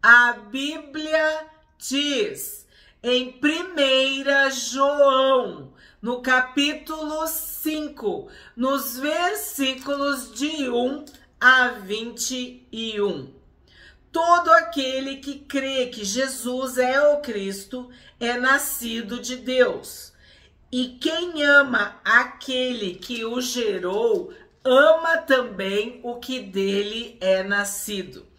A Bíblia diz em 1 João, no capítulo 5, nos versículos de 1 a 21. Todo aquele que crê que Jesus é o Cristo é nascido de Deus. E quem ama aquele que o gerou, ama também o que dele é nascido.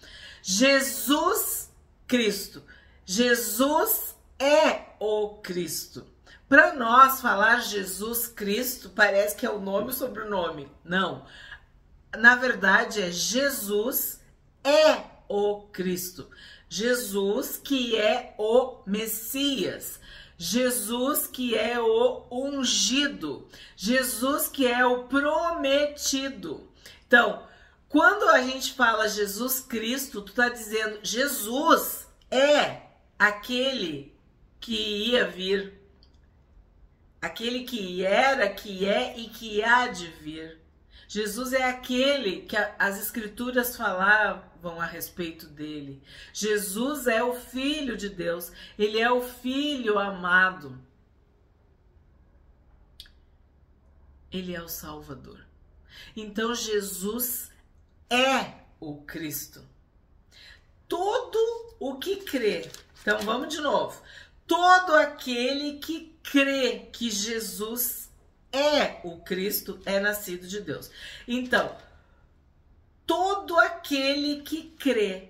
Jesus Cristo. Jesus é o Cristo. Para nós falar Jesus Cristo parece que é o nome e o sobrenome. Não. Na verdade é Jesus é o Cristo. Jesus que é o Messias. Jesus que é o ungido. Jesus que é o prometido. Então, quando a gente fala Jesus Cristo, tu tá dizendo Jesus é aquele que ia vir. Aquele que era, que é e que há de vir. Jesus é aquele que as escrituras falavam a respeito dele. Jesus é o Filho de Deus. Ele é o Filho amado. Ele é o Salvador. Então Jesus é o Cristo. Todo o que crê. Então vamos de novo. Todo aquele que crê que Jesus é o Cristo, é nascido de Deus. Então, todo aquele que crê,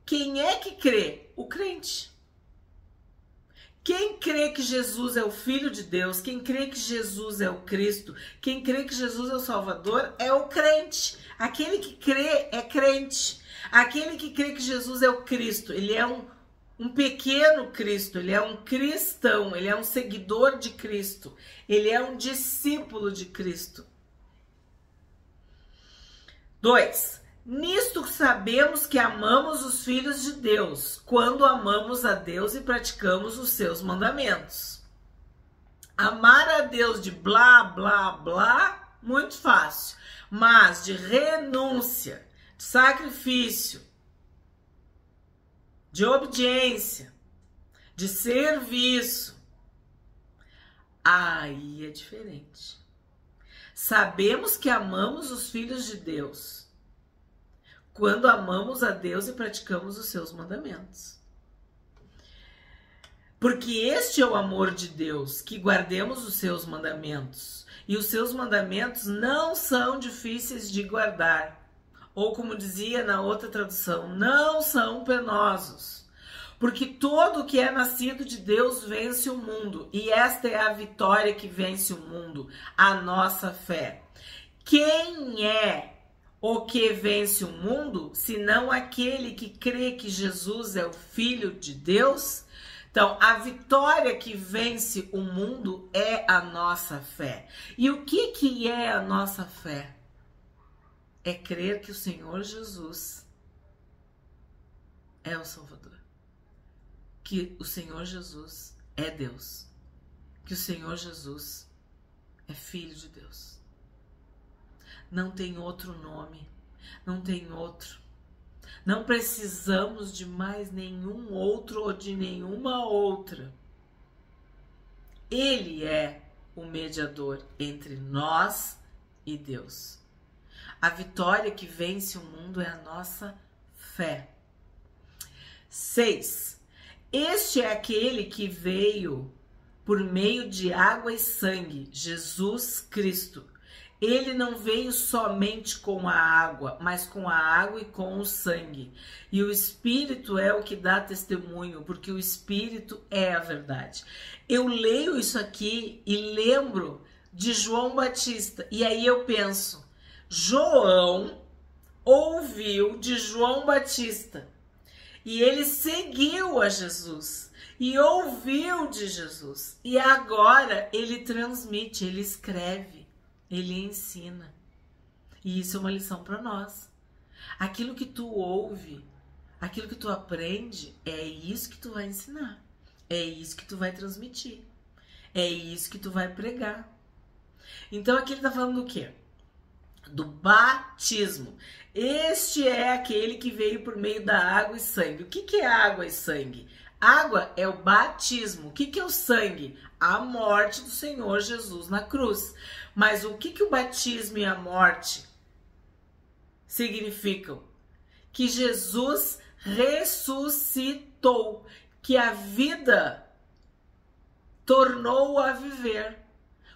quem é que crê? O crente. Quem crê que Jesus é o Filho de Deus, quem crê que Jesus é o Cristo, quem crê que Jesus é o Salvador, é o crente. Aquele que crê é crente. Aquele que crê que Jesus é o Cristo, ele é um pequeno Cristo, ele é um cristão, ele é um seguidor de Cristo, ele é um discípulo de Cristo. 2. Nisto sabemos que amamos os filhos de Deus, quando amamos a Deus e praticamos os seus mandamentos. Amar a Deus de blá, blá, blá, muito fácil, mas de renúncia, de sacrifício, de obediência, de serviço, aí é diferente. Sabemos que amamos os filhos de Deus quando amamos a Deus e praticamos os seus mandamentos. Porque este é o amor de Deus, que guardemos os seus mandamentos. E os seus mandamentos não são difíceis de guardar. Ou como dizia na outra tradução, não são penosos. Porque todo que é nascido de Deus vence o mundo. E esta é a vitória que vence o mundo, a nossa fé. Quem é o que vence o mundo, senão aquele que crê que Jesus é o Filho de Deus? Então, a vitória que vence o mundo é a nossa fé. E o que é a nossa fé? É crer que o Senhor Jesus é o Salvador. Que o Senhor Jesus é Deus. Que o Senhor Jesus é Filho de Deus. Não tem outro nome. Não tem outro. Não precisamos de mais nenhum outro ou de nenhuma outra. Ele é o mediador entre nós e Deus. A vitória que vence o mundo é a nossa fé. 6. Este é aquele que veio por meio de água e sangue, Jesus Cristo. Ele não veio somente com a água, mas com a água e com o sangue. E o Espírito é o que dá testemunho, porque o Espírito é a verdade. Eu leio isso aqui e lembro de João Batista. E aí eu penso, João ouviu de João Batista. E ele seguiu a Jesus. E ouviu de Jesus. E agora ele transmite, ele escreve. Ele ensina. E isso é uma lição para nós. Aquilo que tu ouve, aquilo que tu aprende, é isso que tu vai ensinar. É isso que tu vai transmitir. É isso que tu vai pregar. Então aqui ele tá falando do quê? do batismo. Este é aquele que veio por meio da água e sangue. O que é água e sangue? Água é o batismo. O que é o sangue? A morte do Senhor Jesus na cruz. Mas o que o batismo e a morte significam? Que Jesus ressuscitou, que a vida tornou a viver.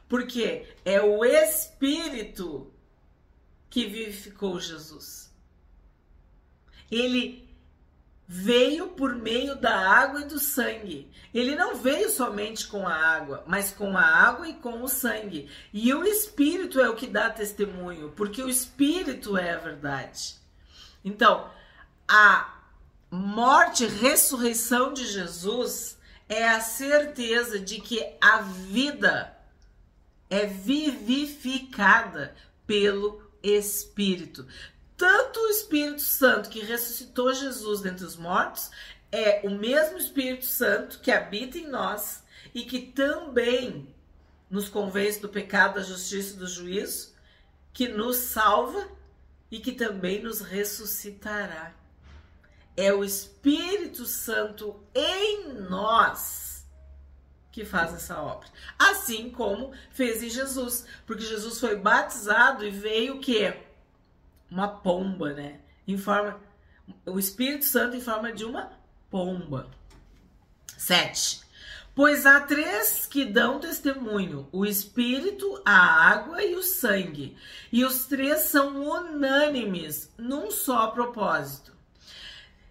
Porque é o Espírito que vivificou Jesus. Ele veio por meio da água e do sangue. Ele não veio somente com a água, mas com a água e com o sangue. E o Espírito é o que dá testemunho, porque o Espírito é a verdade. Então, a morte e ressurreição de Jesus é a certeza de que a vida é vivificada pelo Espírito. Tanto o Espírito Santo que ressuscitou Jesus dentre os mortos é o mesmo Espírito Santo que habita em nós e que também nos convence do pecado, da justiça e do juízo, que nos salva e que também nos ressuscitará. É o Espírito Santo em nós que faz essa obra. Assim como fez em Jesus. Porque Jesus foi batizado e veio o quê? Uma pomba, né? O Espírito Santo em forma de uma pomba. 7. Pois há 3 que dão testemunho: o Espírito, a água e o sangue. E os 3 são unânimes num só propósito.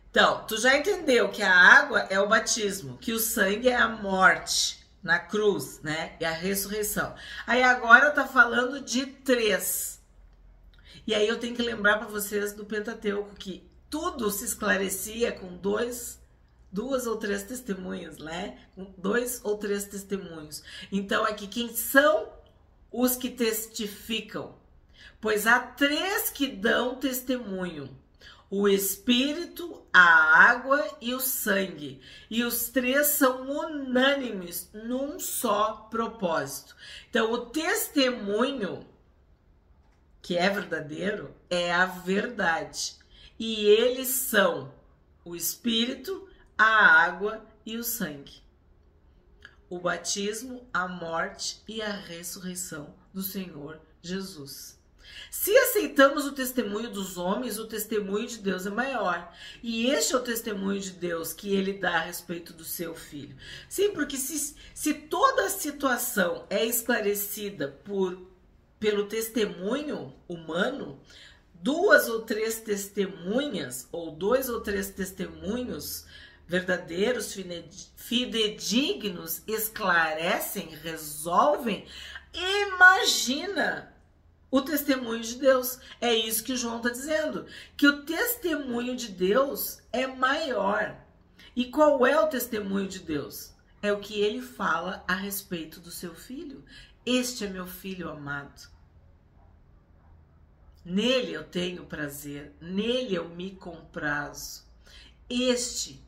Então, tu já entendeu que a água é o batismo, que o sangue é a morte na cruz, né? E a ressurreição. Aí agora tá falando de 3. E aí eu tenho que lembrar para vocês do Pentateuco, que tudo se esclarecia com 2 ou 3 testemunhas, né? Com 2 ou 3 testemunhos. Então aqui, quem são os que testificam? Pois há 3 que dão testemunho: o Espírito, a água e o sangue. E os 3 são unânimes num só propósito. Então, o testemunho, que é verdadeiro, é a verdade. E eles são o Espírito, a água e o sangue. O batismo, a morte e a ressurreição do Senhor Jesus. Se aceitamos o testemunho dos homens, o testemunho de Deus é maior. E este é o testemunho de Deus que ele dá a respeito do seu filho. Sim, porque se toda a situação é esclarecida pelo testemunho humano, 2 ou 3 testemunhas, ou 2 ou 3 testemunhos verdadeiros, fidedignos, esclarecem, resolvem. Imagina o testemunho de Deus. É isso que João está dizendo, que o testemunho de Deus é maior. E qual é o testemunho de Deus? É o que ele fala a respeito do seu filho. Este é meu filho amado. Nele eu tenho prazer, nele eu me comprazo. Este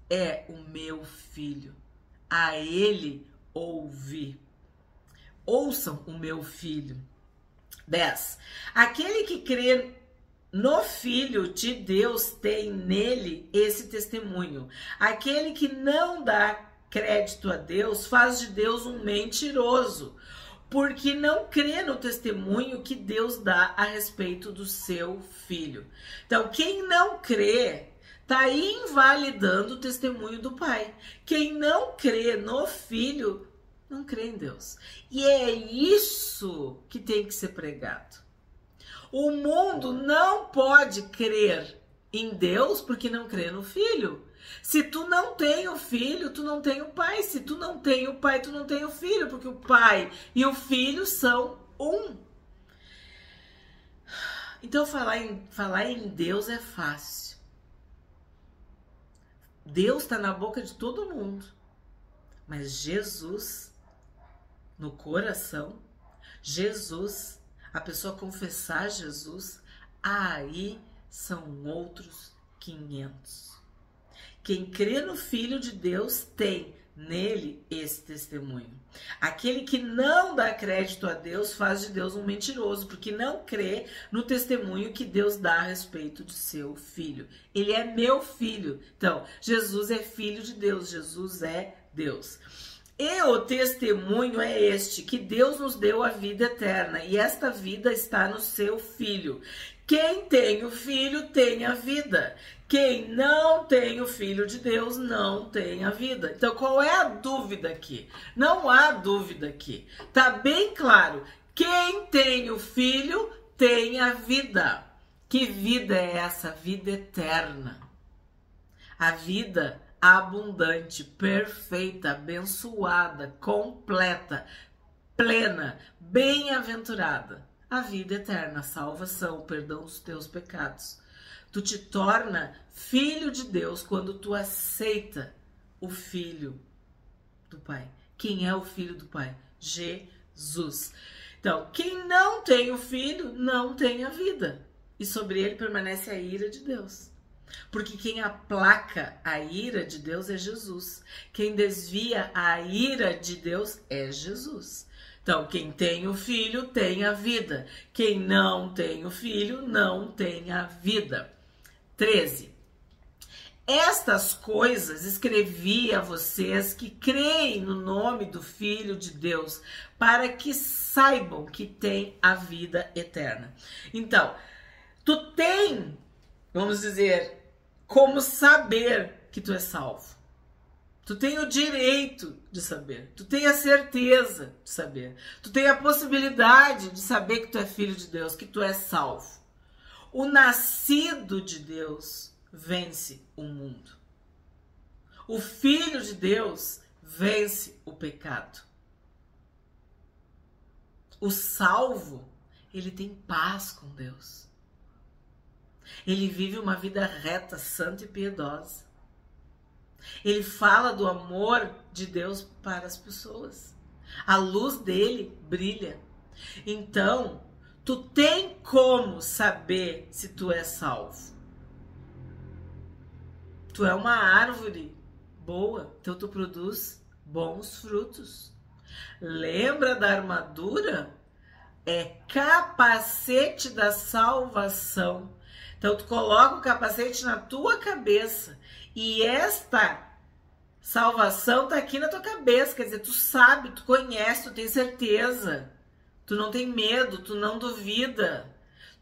é o meu filho, a ele ouvi. Ouçam o meu filho. 10. Aquele que crê no Filho de Deus tem nele esse testemunho. Aquele que não dá crédito a Deus faz de Deus um mentiroso, porque não crê no testemunho que Deus dá a respeito do seu Filho. Então, quem não crê está invalidando o testemunho do Pai. Quem não crê no Filho não crê em Deus. E é isso que tem que ser pregado. O mundo não pode crer em Deus porque não crê no Filho. Se tu não tem o Filho, tu não tem o Pai. Se tu não tem o Pai, tu não tem o Filho, porque o Pai e o Filho são um. Então falar em Deus é fácil. Deus está na boca de todo mundo. Mas Jesus no coração, Jesus, a pessoa confessar Jesus, aí são outros 500. Quem crê no Filho de Deus tem nele esse testemunho. Aquele que não dá crédito a Deus faz de Deus um mentiroso, porque não crê no testemunho que Deus dá a respeito de seu filho. Ele é meu filho. Então, Jesus é filho de Deus, Jesus é Deus. E o testemunho é este, que Deus nos deu a vida eterna, e esta vida está no seu Filho. Quem tem o Filho tem a vida. Quem não tem o Filho de Deus não tem a vida. Então, qual é a dúvida aqui? Não há dúvida aqui. Tá bem claro. Quem tem o Filho tem a vida. Que vida é essa? Vida eterna. A vida abundante, perfeita, abençoada, completa, plena, bem-aventurada. A vida eterna, a salvação, o perdão dos teus pecados. Tu te torna filho de Deus quando tu aceita o Filho do Pai. Quem é o Filho do Pai? Jesus. Então, quem não tem o Filho, não tem a vida. E sobre ele permanece a ira de Deus. Porque quem aplaca a ira de Deus é Jesus. Quem desvia a ira de Deus é Jesus. Então, quem tem o Filho tem a vida. Quem não tem o Filho não tem a vida. 13. Estas coisas escrevi a vocês que creem no nome do Filho de Deus, para que saibam que tem a vida eterna. Então, tu tem, vamos dizer, como saber que tu é salvo. Tu tem o direito de saber. Tu tem a certeza de saber. Tu tem a possibilidade de saber que tu é filho de Deus, que tu é salvo. O nascido de Deus vence o mundo. O Filho de Deus vence o pecado. O salvo, ele tem paz com Deus. Ele vive uma vida reta, santa e piedosa. Ele fala do amor de Deus para as pessoas. A luz dele brilha. Então, tu tem como saber se tu é salvo. Tu é uma árvore boa, então tu produz bons frutos. Lembra da armadura? É capacete da salvação. Então tu coloca o capacete na tua cabeça e esta salvação tá aqui na tua cabeça, quer dizer, tu sabe, tu conhece, tu tem certeza. Tu não tem medo, tu não duvida.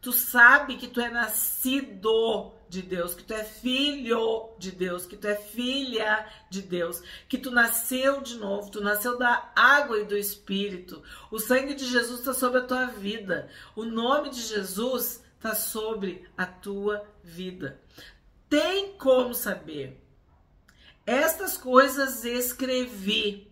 Tu sabe que tu é nascido de Deus, que tu é filho de Deus, que tu é filha de Deus, que tu nasceu de novo, tu nasceu da água e do Espírito. O sangue de Jesus está sobre a tua vida. O nome de Jesus está sobre a tua vida. Tem como saber. Estas coisas escrevi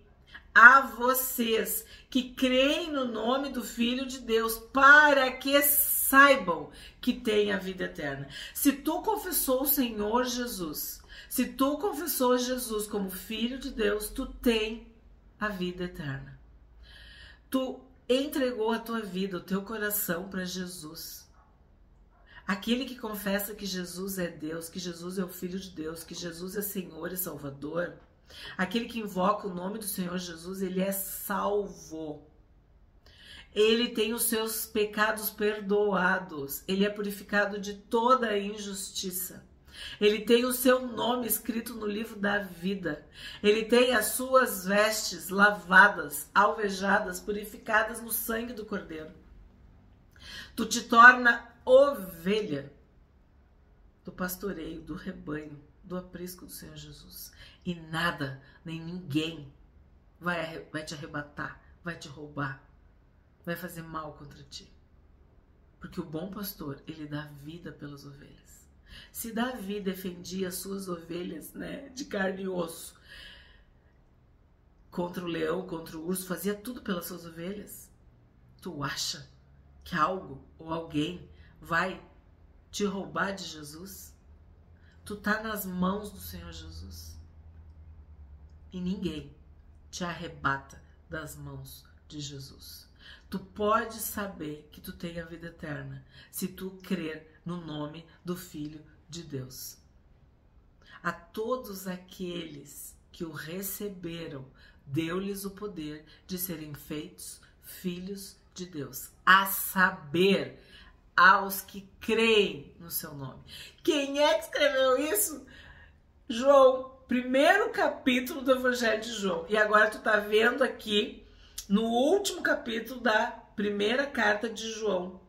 a vocês que creem no nome do Filho de Deus, para que saibam que têm a vida eterna. Se tu confessou o Senhor Jesus, se tu confessou Jesus como Filho de Deus, tu tem a vida eterna. Tu entregou a tua vida, o teu coração para Jesus. Aquele que confessa que Jesus é Deus, que Jesus é o Filho de Deus, que Jesus é Senhor e Salvador, aquele que invoca o nome do Senhor Jesus, ele é salvo. Ele tem os seus pecados perdoados. Ele é purificado de toda a injustiça. Ele tem o seu nome escrito no livro da vida. Ele tem as suas vestes lavadas, alvejadas, purificadas no sangue do Cordeiro. Tu te torna ovelha do pastoreio, do rebanho, do aprisco do Senhor Jesus. E nada, nem ninguém vai te arrebatar, vai te roubar, vai fazer mal contra ti. Porque o bom pastor, ele dá vida pelas ovelhas. Se Davi defendia as suas ovelhas, né, de carne e osso, contra o leão, contra o urso, fazia tudo pelas suas ovelhas, tu acha que algo ou alguém vai te roubar de Jesus? Tu tá nas mãos do Senhor Jesus. E ninguém te arrebata das mãos de Jesus. Tu pode saber que tu tem a vida eterna se tu crer no nome do Filho de Deus. A todos aqueles que o receberam, deu-lhes o poder de serem feitos filhos de Deus, a saber, aos que creem no seu nome. Quem é que escreveu isso? João, primeiro capítulo do Evangelho de João. E agora tu tá vendo aqui no último capítulo da primeira carta de João.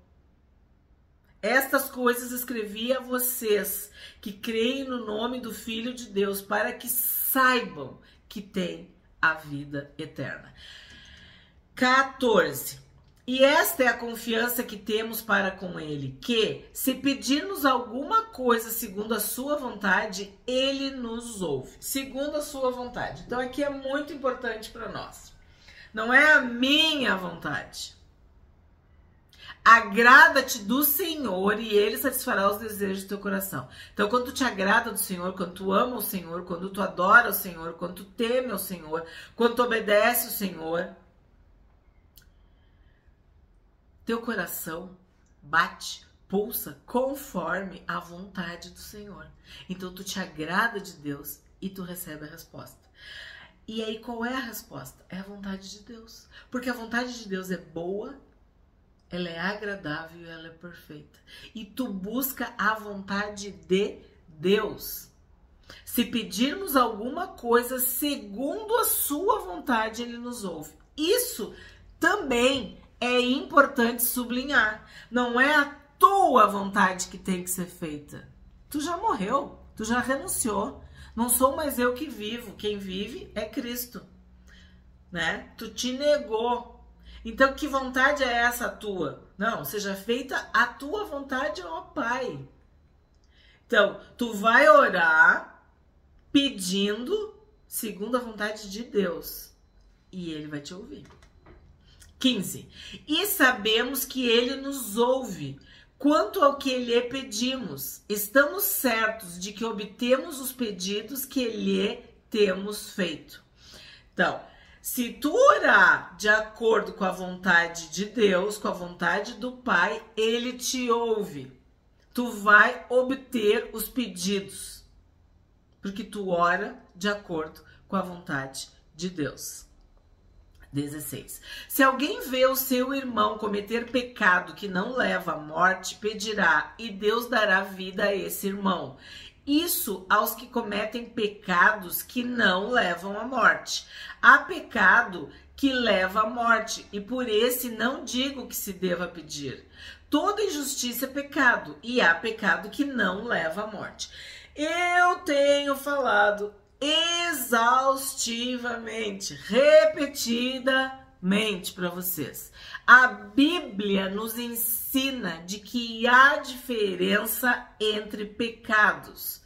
Estas coisas escrevi a vocês que creem no nome do Filho de Deus, para que saibam que têm a vida eterna. 14. E esta é a confiança que temos para com Ele, que, se pedirmos alguma coisa segundo a sua vontade, Ele nos ouve. Segundo a sua vontade. Então aqui é muito importante para nós. Não é a minha vontade. Agrada-te do Senhor e Ele satisfará os desejos do teu coração. Então, quando tu te agrada do Senhor, quando tu ama o Senhor, quando tu adora o Senhor, quando tu teme o Senhor, quando tu obedece o Senhor, teu coração bate, pulsa conforme a vontade do Senhor. Então, tu te agrada de Deus e tu recebe a resposta. E aí, qual é a resposta? É a vontade de Deus. Porque a vontade de Deus é boa, ela é agradável e ela é perfeita. E tu busca a vontade de Deus. Se pedirmos alguma coisa segundo a sua vontade, Ele nos ouve. Isso também é importante sublinhar. Não é a tua vontade que tem que ser feita. Tu já morreu, tu já renunciou. Não sou mais eu que vivo. Quem vive é Cristo. Né? Tu te negou. Então, que vontade é essa tua? Não, seja feita a tua vontade, ó Pai. Então, tu vai orar pedindo segundo a vontade de Deus. E Ele vai te ouvir. 15. E sabemos que Ele nos ouve quanto ao que lhe pedimos. Estamos certos de que obtemos os pedidos que lhe temos feito. Então, se tu orar de acordo com a vontade de Deus, com a vontade do Pai, Ele te ouve. Tu vai obter os pedidos, porque tu ora de acordo com a vontade de Deus. 16. Se alguém vê o seu irmão cometer pecado que não leva à morte, pedirá e Deus dará vida a esse irmão. Isso aos que cometem pecados que não levam à morte. Há pecado que leva à morte, e por esse não digo que se deva pedir. Toda injustiça é pecado, e há pecado que não leva à morte. Eu tenho falado exaustivamente, repetidamente para vocês. A Bíblia nos ensina de que há diferença entre pecados.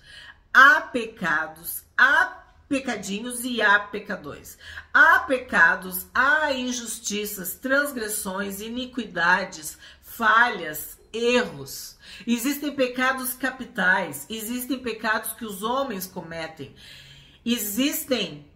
Há pecados, há pecadinhos e há pecadores. Há pecados, há injustiças, transgressões, iniquidades, falhas, erros. Existem pecados capitais, existem pecados que os homens cometem. Existem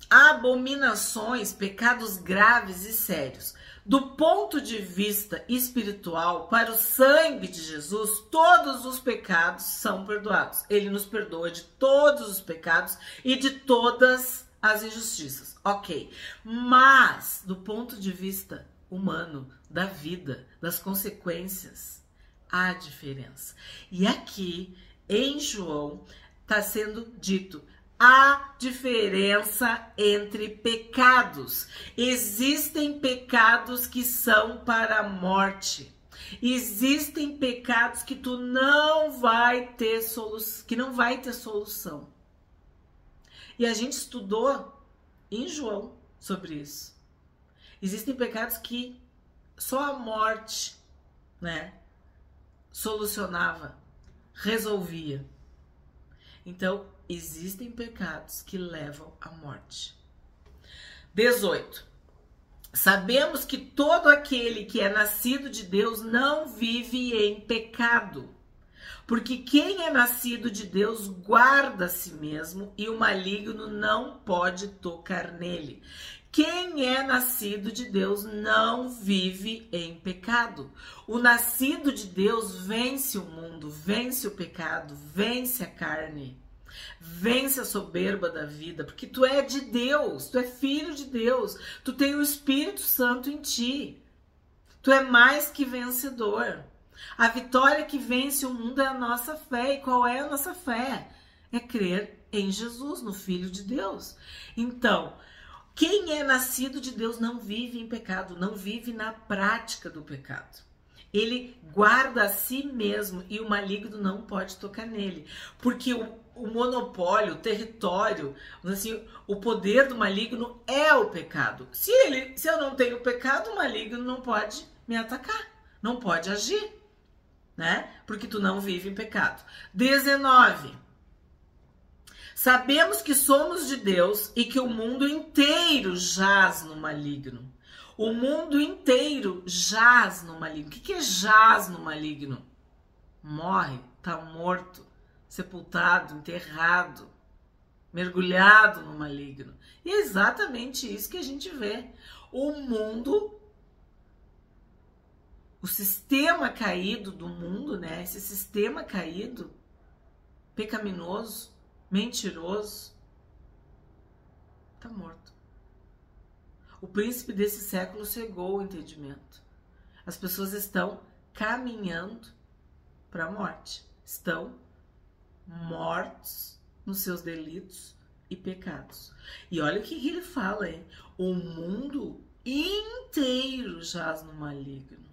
abominações, pecados graves e sérios. Do ponto de vista espiritual, para o sangue de Jesus, todos os pecados são perdoados. Ele nos perdoa de todos os pecados e de todas as injustiças. Ok. Mas, do ponto de vista humano, da vida, das consequências, há diferença. E aqui, em João, está sendo dito: há diferença entre pecados. Existem pecados que são para a morte. Existem pecados que tu não vai ter solução, que não vai ter solução. E a gente estudou em João sobre isso. Existem pecados que só a morte, né, solucionava, resolvia. Então, existem pecados que levam à morte. 18. Sabemos que todo aquele que é nascido de Deus não vive em pecado. Porque quem é nascido de Deus guarda a si mesmo e o maligno não pode tocar nele. Quem é nascido de Deus não vive em pecado. O nascido de Deus vence o mundo, vence o pecado, vence a carne. Vence a soberba da vida, porque tu é de Deus, tu é filho de Deus, tu tem o Espírito Santo em ti. Tu é mais que vencedor. A vitória que vence o mundo é a nossa fé. E qual é a nossa fé? É crer em Jesus, no Filho de Deus. Então, quem é nascido de Deus não vive em pecado, não vive na prática do pecado. Ele guarda a si mesmo e o maligno não pode tocar nele. Porque o monopólio, o território, assim, o poder do maligno é o pecado. Se eu não tenho pecado, o maligno não pode me atacar, não pode agir, né? Porque tu não vive em pecado. 19. Sabemos que somos de Deus e que o mundo inteiro jaz no maligno. O mundo inteiro jaz no maligno. O que é jaz no maligno? Morre, tá morto, sepultado, enterrado, mergulhado no maligno. E é exatamente isso que a gente vê. O mundo, o sistema caído do mundo, né? Esse sistema caído, pecaminoso, mentiroso, tá morto. O príncipe desse século cegou o entendimento. As pessoas estão caminhando para a morte. Estão mortos nos seus delitos e pecados. E olha o que ele fala, hein? O mundo inteiro jaz no maligno.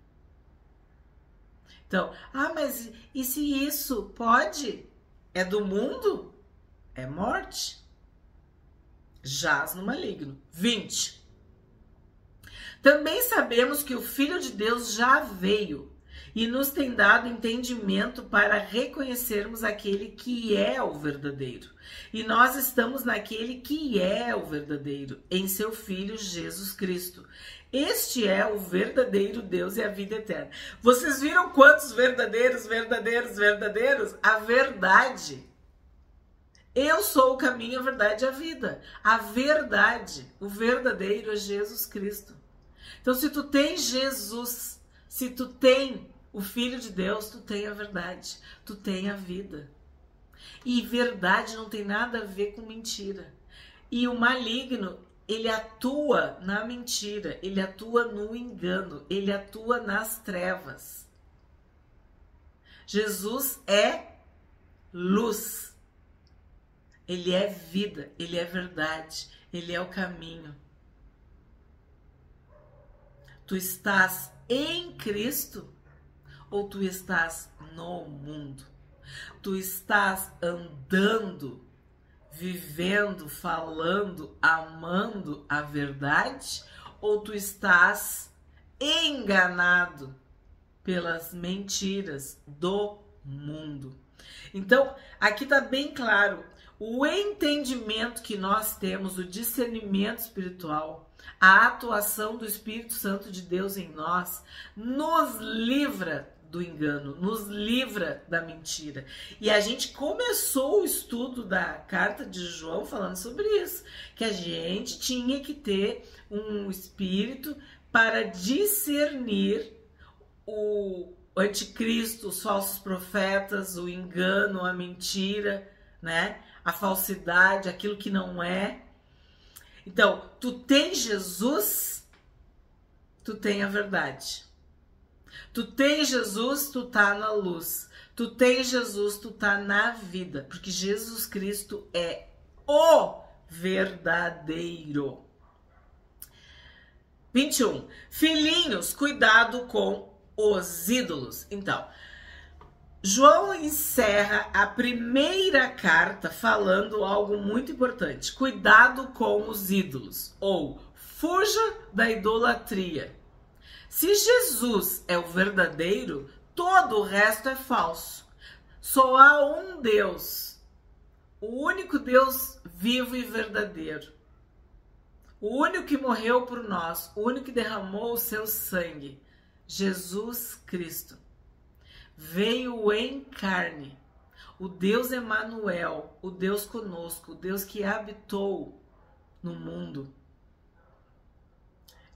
Então, mas e se isso pode? É do mundo? É morte. Jaz no maligno. 20. Também sabemos que o Filho de Deus já veio e nos tem dado entendimento para reconhecermos aquele que é o verdadeiro. E nós estamos naquele que é o verdadeiro, em seu Filho Jesus Cristo. Este é o verdadeiro Deus e a vida eterna. Vocês viram quantos verdadeiros? A verdade. Eu sou o caminho, a verdade e a vida. A verdade, o verdadeiro é Jesus Cristo. Então, se tu tem Jesus, se tu tem o Filho de Deus, tu tem a verdade, tu tem a vida. E verdade não tem nada a ver com mentira. E o maligno, ele atua na mentira, ele atua no engano, ele atua nas trevas. Jesus é luz, ele é vida, ele é verdade, ele é o caminho. Tu estás em Cristo ou tu estás no mundo? Tu estás andando, vivendo, falando, amando a verdade ou tu estás enganado pelas mentiras do mundo? Então, aqui está bem claro o entendimento que nós temos, o discernimento espiritual, a atuação do Espírito Santo de Deus em nós nos livra do engano, nos livra da mentira. E a gente começou o estudo da carta de João falando sobre isso, que a gente tinha que ter um espírito para discernir o anticristo, os falsos profetas, o engano, a mentira, né? A falsidade, aquilo que não é. Então, tu tem Jesus, tu tem a verdade. Tu tem Jesus, tu tá na luz. Tu tem Jesus, tu tá na vida. Porque Jesus Cristo é o verdadeiro. 21. Filhinhos, cuidado com os ídolos. Então, João encerra a primeira carta falando algo muito importante. Cuidado com os ídolos, ou fuja da idolatria. Se Jesus é o verdadeiro, todo o resto é falso. Só há um Deus, o único Deus vivo e verdadeiro. O único que morreu por nós, o único que derramou o seu sangue, Jesus Cristo. Veio em carne, o Deus Emanuel, o Deus conosco, o Deus que habitou no mundo.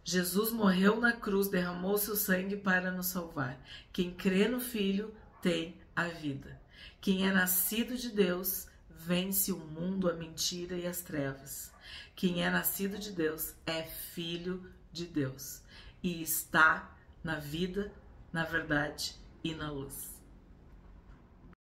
Jesus morreu na cruz, derramou seu sangue para nos salvar. Quem crê no Filho tem a vida. Quem é nascido de Deus vence o mundo, a mentira e as trevas. Quem é nascido de Deus é filho de Deus e está na vida, na verdade e na luz.